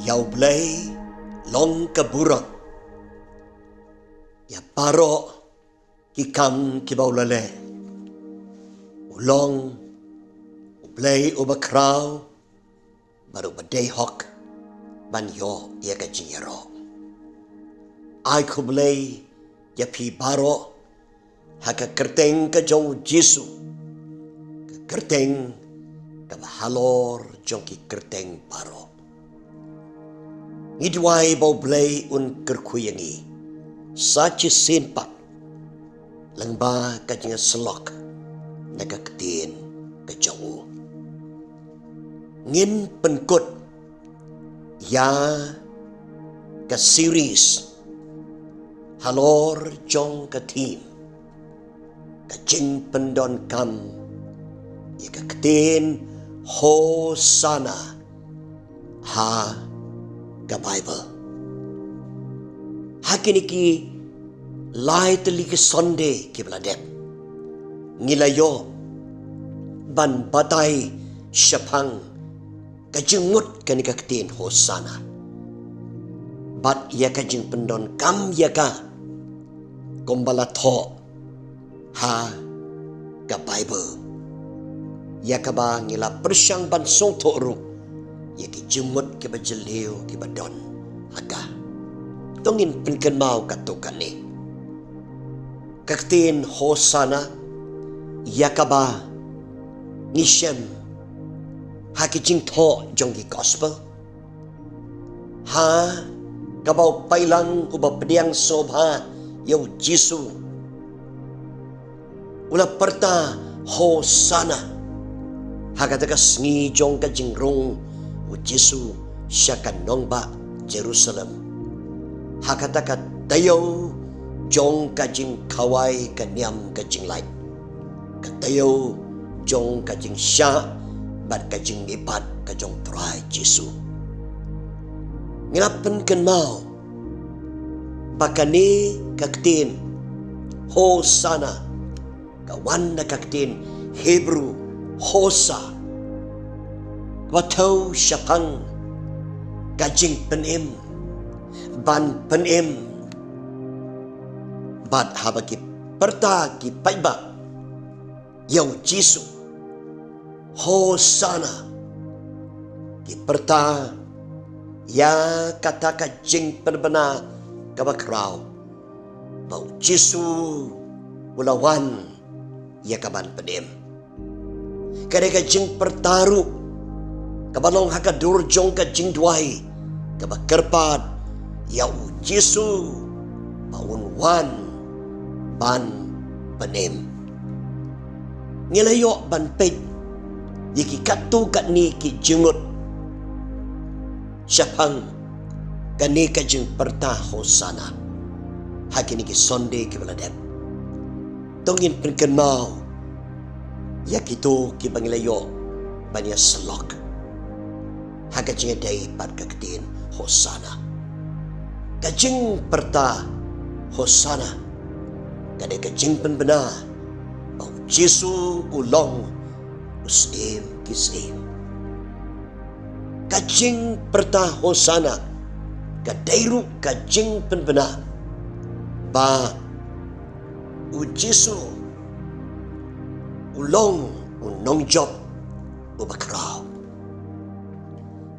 Yau blay long kaburang. Ya paro kikam kibaulale. Ulong ublay ubakraw baru badai hok banyo ya kajingero. Ay kublay ya pi baro haka kerteng ka jong Jisu. Ka kerteng ka bahalor jong ki kerteng baro. Ngidway bau blay un kerkuyangi. Sachi senpat langba kajing selok nagaketin ke jauh. Ngin penkut ya ke series halor jong ke tim kajing pendon kam ya keketin Hosana ha ke Bible. Hakini ki lai teli ke sonde ke beladep. Ngilayo ban batai syapang kajingut kani kaktin Hosana. Bat ia kajing pendon kam yaka kombala tho ha ke Bible. Yaka ba ngila persyang ban song tho ru. Yaki jemut ke bajeleu ke badon haga. Tongin penken mau katukan ni. Kaktin Hosana yakaba ngisem hakijing tho jonggi gospel. Ha kabau pailang uba pediang sobha yau Jisu. Ula perta Hosana hakataka sngi jong kajing rong u Jisu syakan nongba Jerusalem. Hakataka tayo jong kajing kawai kanyam kajing lain. Katayo jong kajing sya bat kajing nipat kajong try Jisu. Ngelapan kan mau bakani kaktin Hosana kawan na kaktin Hebrew Hosa watau syapang kajing penim ban penim bat habaki perta ki paiba yau Jisu Hosana ki perta ya kata kajing perbena kabakrau bau Jisu ulawan ya kaban penim kare kajing pertaru kabalong hakadur jong kajing duai kabakerpat yau Jisu baun wan ban penim ngilayo ban pet yiki katu kat ni ki jengut syapang kani kajing perta Hosana hakini ki sonde ki beladep tongin penken mau yakitu ki bangilayo banya selok hakajing dai pat kaktin Hosana kajing perta Hosana kada kajing penbena bau Jisu ulong usim kisim kajing perta Hosana kadairu kajing penbena ba u Jisu ulong unong job ubakrau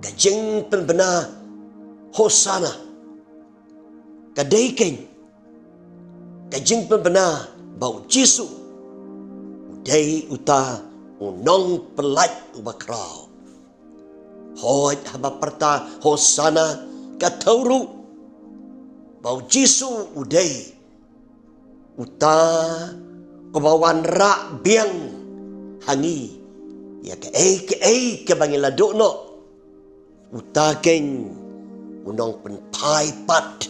kajing penbena Hosana kadaiken kajing penbena bau Jisu udai uta unong pelat ubakrau hoi haba perta Hosana katauru bau Jisu udai uta kebawan rak biang hangi ya ke bangila dokno uta ken unong penpai pat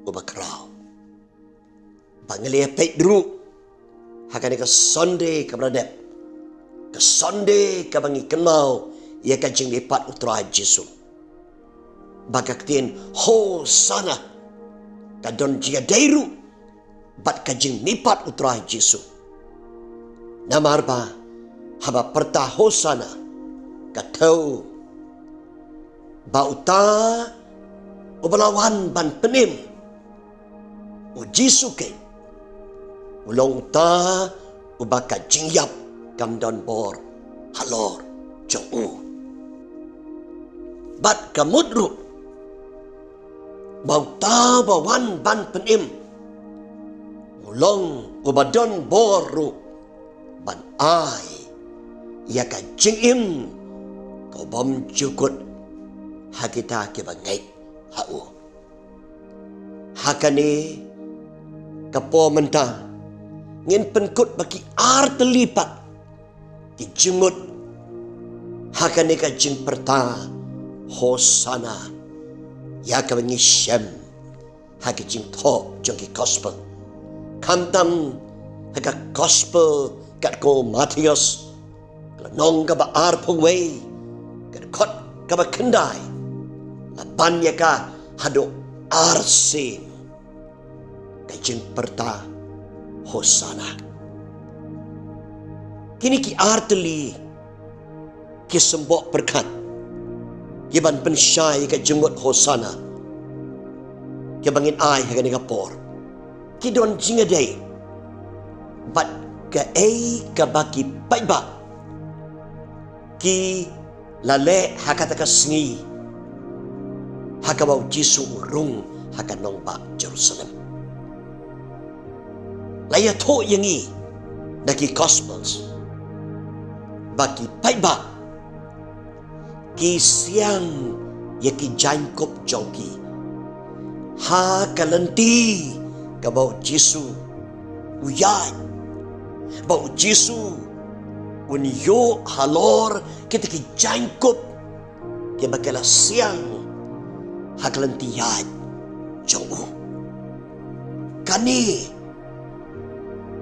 ubakrau bangelia pek dru hakane ke sonde ke beradep ke sonde ke bangi kenau ia kajing lipat utra Jisu bagaktin Hosana kadon jia dairu bat kajing lipat utra Jisu namarba haba perta Hosana katau Bauta ubalawan ban penim ujisuke ulong ta ubaka jingyap kamdan bor halor jong bat kamudru bauta bawan ban penim ulong ubadon boru ban ai ya ka jingim kau bom jukut hakita ke bangai hau hakane kapo mentang ngin penkut bagi ar terlipat di jemut hakane ka jing perta hosana ya ka bangi syam haki jing tho jongki gospel kamtam haka gospel kat ko Matius nong ka ba ar pungway kat kot ka ba kendai laban ya ka hado arsin kajing perta hosana kini ki arteli ki sembok berkat ki ban pensyai ka jenggot hosana ki bangin ai ka ni kapor ki don jingadai bat ka ai ka baki paiba ki lale hakata ka sngi hakabau jisu rung hakanong ba Jerusalem laya tho yangi daki gospels baki paiba ki siang yaki jankop jongki ha kalanti kabau jisu uyat bau jisu unyo halor kita ki jankop ki bakala siang hakalantiyat jongu kani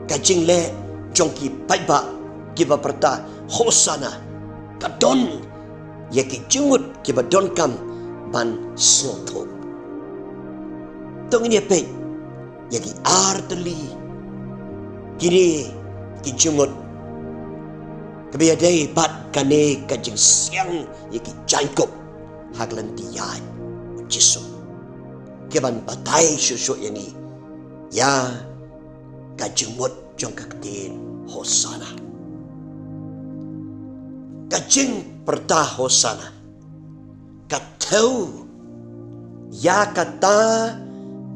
kajing le jongki paiba kiba perta hosana kadon yaki jengut kiba don kam ban soto tong ini pe yaki arteli kini ki jengut kebiadai bat kane kajing siang yaki jangkop hakalantiyat Jisu keban batai susu ini ya kajemut jong kaktin hosana kajing perta hosana katau ya kata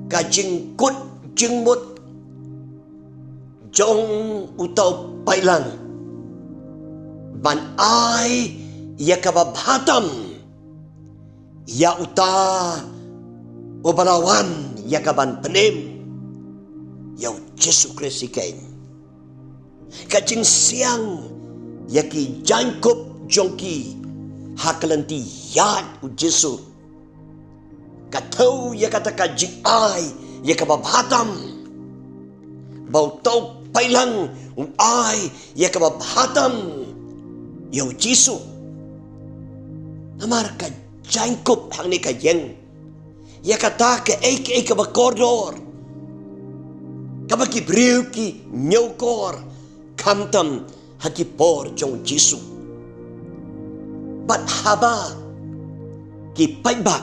kajing kut jengmut jong utau pailang ban ai ya kababhatam ya uta ubalawan ya kaban penim ya Yesus Kristus kain kajing siang ya ki jangkop jongki hakalanti yat u Yesus katau ya kata kajing ai ya kababhatam bau tau pailang u ai ya kababhatam ya Yesus namar jangkop hang ni kajeng ya kata ke ek ka bakordor ka baki briu ki nyokor kamtam haki por jong Jisu bat haba ki paiba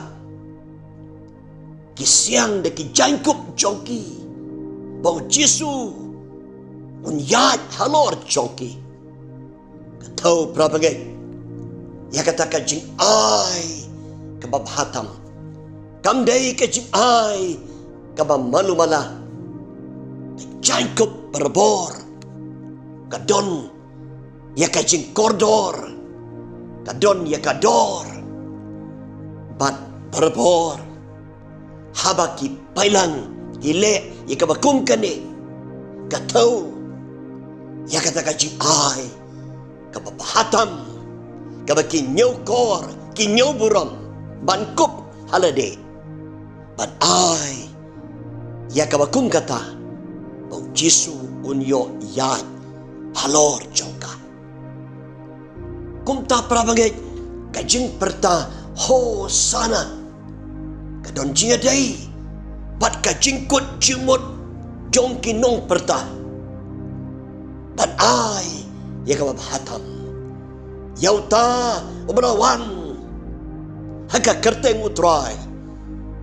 ki siang de ki jangkop jongki bau Jisu unyat halor jongki katau prabangai ya kata kajing ai kababhatam kamdai kajing ai kabamalumala jangkop berbor kadon ya kajing kordor kadon ya kador bat berbor habaki pailang gile ya kabakum kane katau ya kata kajing ai kababhatam kabaki nyokor ki nyoburam bankup halade ban ai ya kabakum kata bau Jisu unyo yat halor jongka kumta prabangai kajing perta hosana kadon jinga dai bat kajing kut jimut jongki nong perta ban ai ya kababhatam yauta ubarawan haka kerteng utrai.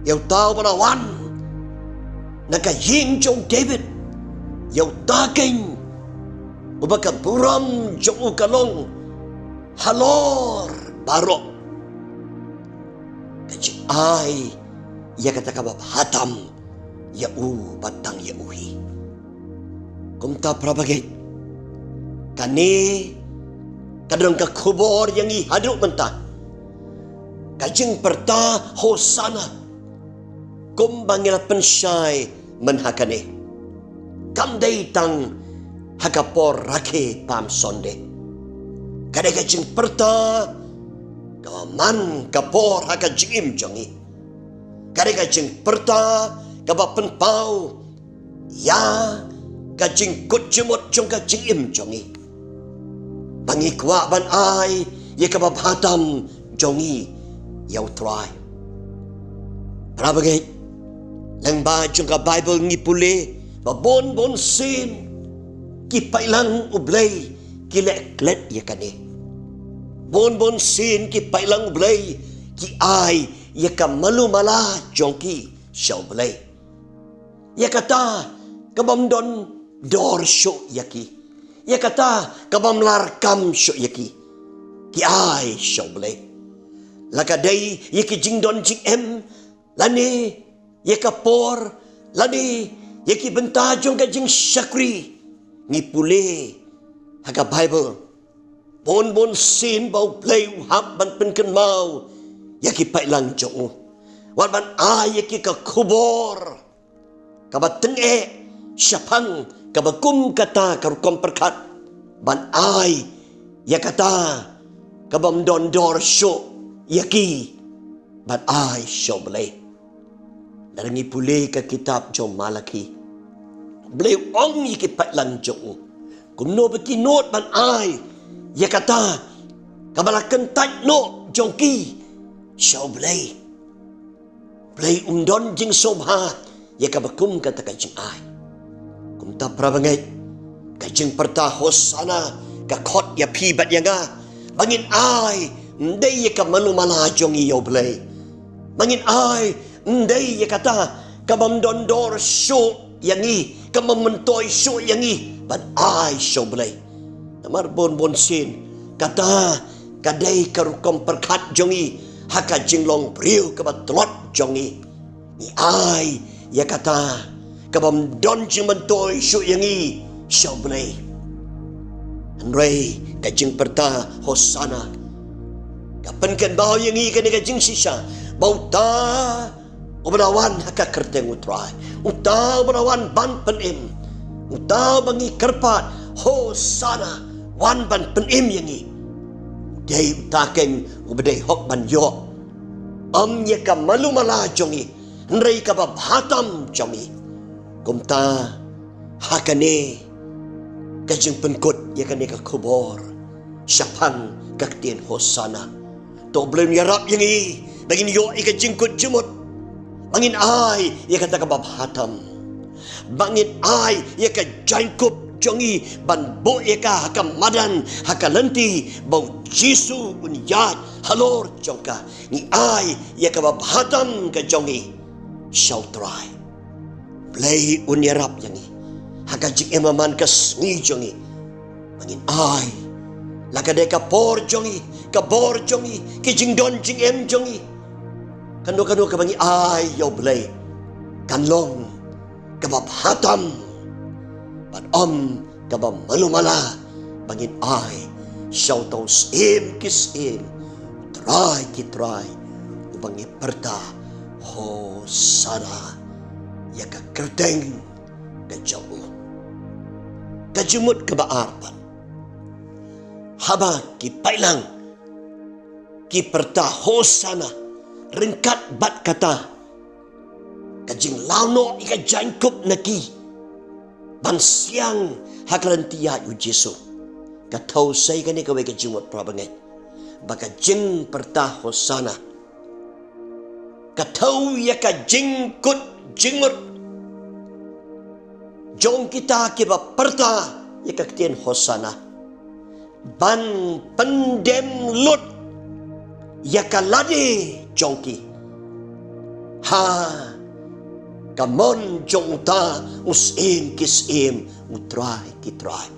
Yau tahu perawan naka ying jong David. Yau taking ubaka buram jong ukalong halor barok. Kaji ai ya kata kabab hatam ya batang ya uhi. Kumta prabagay kani kadang ka kubor yang i haduk mentah. Kajing perta hosana. Kumbangila pensyai menhakane. Kamday tang hakapor rake pam sonde. Kadai kajing perta kaman kapor hakajim jongi. Kadai kajing perta kabapen pau ya kajing kutjemot jong kajing im jongi. Bangi kwa ban ai ye kabab hatam jongi yau try. Prabagay lang ba jong ka Bible ngipule babon sin kipailang ublay kileklet ya kani. Bon sin kipailang ublay ki ai ya ka malumala jongki siya ublay. Ya kata kabamdon dor syo yaki. Ya kata kabam larkam syo yaki. Ki ai syo ublay. Lakaday yaki jingdon jing em lani yakapor lani yaki bentajong kajing syakri ngipule haga Bible bon sin bau play uhap ban penken mau yaki pailang jong wan ban yaki ka kubor kabat tenge syapang kabakum kata karukom perkat ban yakata kabam dondor syo yaki ban syo belay. Darangi pulih ke kitab jom Malaki. Beliau ong iki patlang jong. Kumno beki not ban ya kata kabalakan tak no jongki syau belay. Belay undon jing sobha ya kabakum kata kajing Kumta prabangai kajing perta hosana kakot ya pibat yanga. Bangin ndai ya kamalumala jongi yo belay. Bangin ndai ya kata kabam dondor syo yangi kamamentoi syo yangi ban syo belay. Namar bon sin kata kadai karukom perkat jongi haka jinglong priu kabatlot jongi ni ya kata kabam don jimentoi syo yangi syo belay. Andrei kajing perta hosana kapan kan bau yangi kan kajing sisa bau ta Uberawan haka kerteng utrai. Utau berawan ban penim. Utau bangi kerpat. Hosana. Wan ban penim yangi. Day utakeng ubedai hok ban yok. Yaka malu mala jongi. Nrei kabab hatam jongi. Kumta hakane. Kajing penkut yakane ka kubor. Syapang kaktien hosana. To belum yarap yangi. Bangin yok ikajing kut jemut. Bangin ya kata kabab hatam. Bangin ya ka jangkup jongi ban bo ya ka haka madan haka lenti bau jisu unyat halor jongka ni ya kabab hatam ka jongi syautrai play unyarap yangi haka jik emaman kas ni jongi bangin laka de kapor jongi kabor jongi kijing don jing em jongi kanu kabangi yo belay kanlong kabab hatam pan kabab malumala bangin syautong kisim try ubangi perta hosana ya ka kerteng kajau kajumut kabaarpan haba ki pailang ki perta hosana ringkat bat kata kajing launo ika jangkup naki ban siang hakalantia yu Jesu katau say kani kawai kajing wat prabangai baka jing perta hosana katau ya kajing kut jingmut jong kita kiba perta ya kaktian hosana ban pendem lut yakaladi jongki. Ha, kamon jong ta usim kisim utrai kitrai.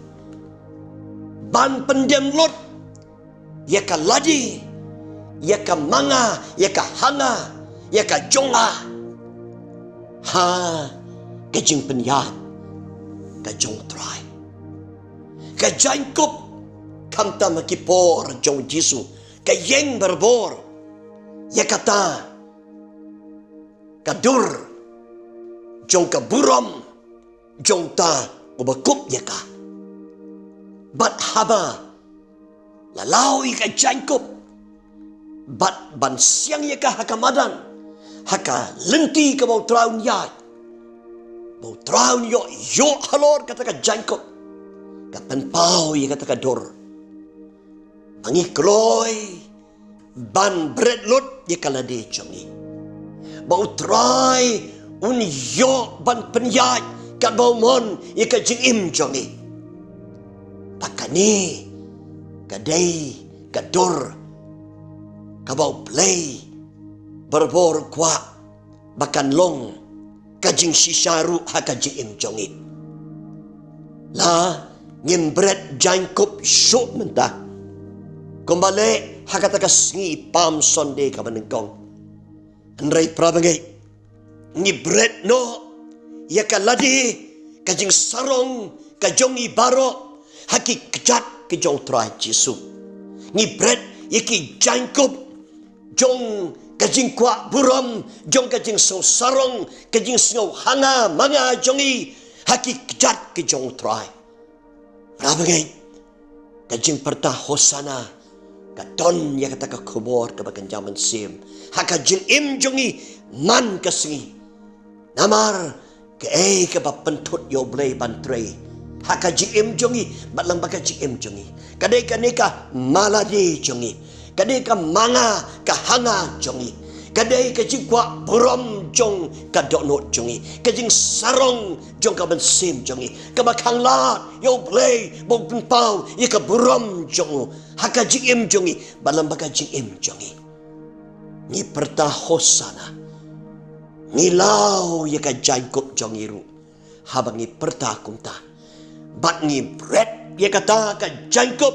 Ban pendem lot yakaladi, yakamanga, yakahanga, yakajonga. Ha, kajing penyat, kajong trai. Kajangkup kamta makipor jong Jisu, kayeng berbor, yakata, kadur, jong kaburam, jong ta ubakup yaka. Bat haba, lalawi kajangkup, bat ban siang yaka hakamadan, haka lenti ka bau traun yat, bau traun yo halor kata kajangkup. Kapan pau ia kata kadur. Angi kloy ban bread lot ia kalade jongi. Bau try un yo ban penyat kat bau mon ia ka jingim jongi. Pakani kadai kadur ka bau play berbor kwa bakan long kajing sisharu ha kajing jongi. La ngin bread jangkup syuk mentah. Kembali hakata kasngi Palm Sunday ka menengkong. Andrai prabangai. Ni bread no ya kaladi kajing sarong kajongi baro haki kejat kejong trai Jisu. Ni bread yaki jangkup jong kajing kuak buram jong kajing song sarong kajing sengau hanga manga jongi haki kejat kejong trai. Rabangai kajing pertah hosana katon ya kata ka kubur ke bakan jaman sim haka jin im jongi man kasingi namar ke ke ba pentut yo blay bantre haka jin im jongi batlang baka jin im jongi kadai ka maladi jongi kadai ka manga ka hanga jongi kadai ka jingwa buram jong ka donot jongi kajing sarong jong ka bensim jongi ka bakang lat yo play bong pau ye ka buram jong haka jing jongi balam baka jing jongi ni pertahosana ni lau ye ka jangkup jongi ru habangi pertakumta bat ni bread ye kata ka jangkup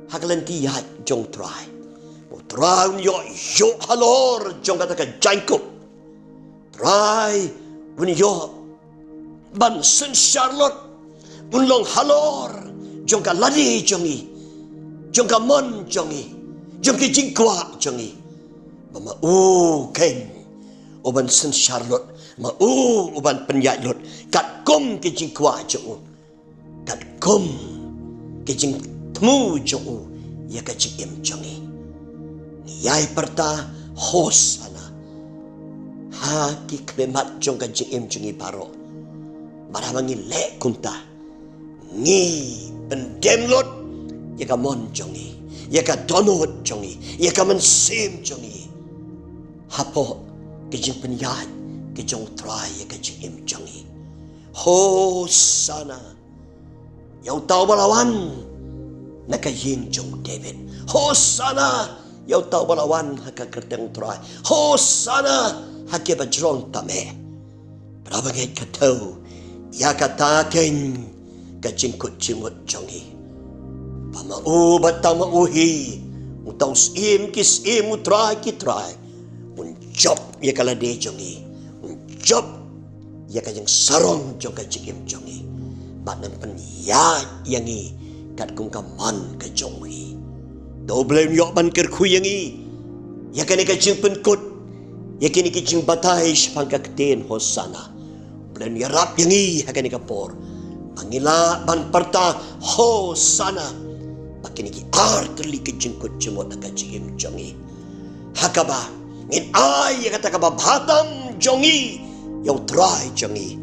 hakalanti ya jong try Traun yo halor jong kata ka jangkup. Try when yo ban sen Charlotte unlong halor jong ka ladi jongi. Jong ka mon jongi. Jong ki jingkwa jongi. Mama ken oban sen Charlotte ma oban penyat lot kat kom ki jingkwa jong. Kat kom ki jing temu jong ya ka jing jongi. Yai perta hosana haki klemat jong ka jing jongi paro baramangi le kunta ngi pendem lot ya ka mon jongi ya ka donot jongi ya ka mensim jongi hapo ke jing penyat ke jong try ya ka jing jongi hosana yau tau balawan na ka yin jong David hosana yau tahu balawan haka kerteng try hosana hake bajrong tame prabangai katau ya kataken kajingkut jingut jongi pama batang uhi utau sim kis im utrai kitrai unjob ya kala de jongi unjob ya kajing sarong jong kajing jongi batang penyak yangi kat kung kaman ka jongi do blame yo ban ker kuyangi ya kani ka jing penkut ya kini ki jing batai pangka keten hosana blame ya rap yangi ha kani ka por pangila ban parta hosana pakini ki artli ki jing kut jimot ka jing jongi hakaba ngin ai ya kata ka batam jongi yo try jongi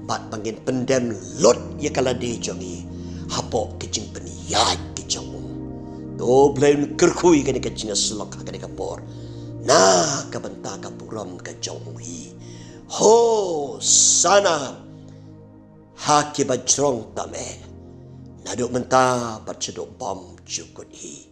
bat pangin pendem lot ya kala de jongi hapo ki jing peniyat ki jong do blame kerkui kani ka jinga slok kani ka por na ka banta ka puram ka jongwi ho sana haki bajrong tame naduk menta bacedok bom cukut hi